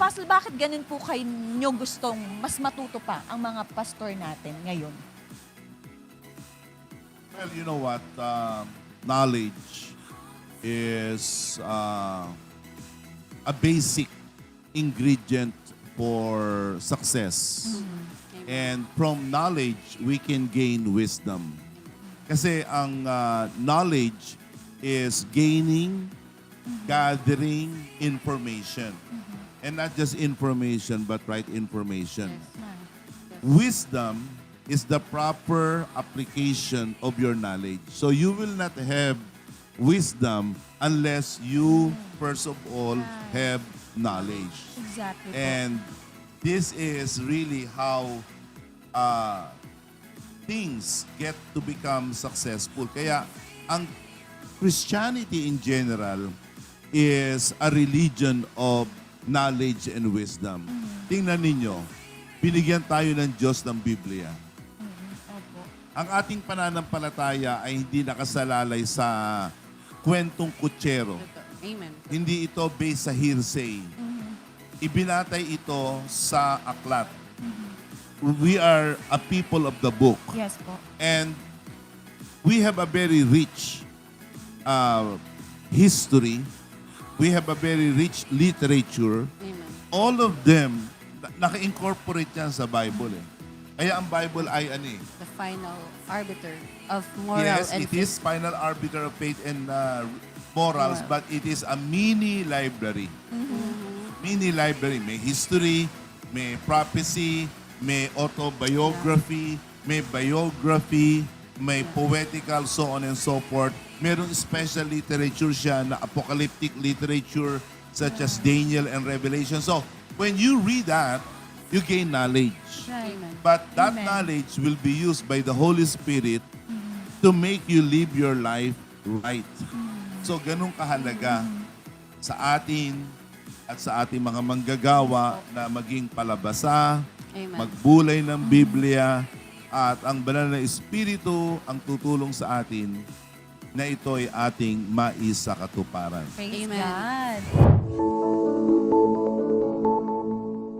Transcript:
Apostle, bakit ganun po kayo nyo gustong mas matuto pa ang mga pastor natin ngayon? Well, you know what? Knowledge is a basic ingredient for success. And from knowledge, we can gain wisdom. Kasi ang knowledge is gaining, gathering information. And not just information, but right information. Wisdom is the proper application of your knowledge. So you will not have wisdom unless you, first of all, have knowledge. Exactly po. And this is really how things get to become successful. Kaya ang Christianity in general is a religion of knowledge and wisdom. Tingnan ninyo, binigyan tayo ng Diyos ng Biblia. Opo. Ang ating pananampalataya ay hindi nakasalalay sa kwentong kutsero. Amen. Hindi ito based sa hearsay. Ibinatay ito sa aklat. We are a people of the book. Yes po. And we have a very rich history. We have a very rich literature. Amen. All of them, naka-incorporate yan sa Bible. Kaya ang Bible ay ano eh. The final arbiter of moral Yes, and it is final arbiter of faith and morals, but it is a mini library. Mini library. May history, may prophecy, may autobiography, may biography, may poetical, so on and so forth. Merong special literature siya na apocalyptic literature such as Daniel and Revelation. So, when you read that, you gain knowledge. Right. Amen. But that Amen. knowledge will be used by the Holy Spirit to make you live your life right. So, ganun kahalaga sa atin at sa ating mga manggagawa na maging palabasa, Amen. magbulay ng Biblia, at ang banal na Espiritu ang tutulong sa atin na ito ay ating maisakatuparan. Praise Amen. God.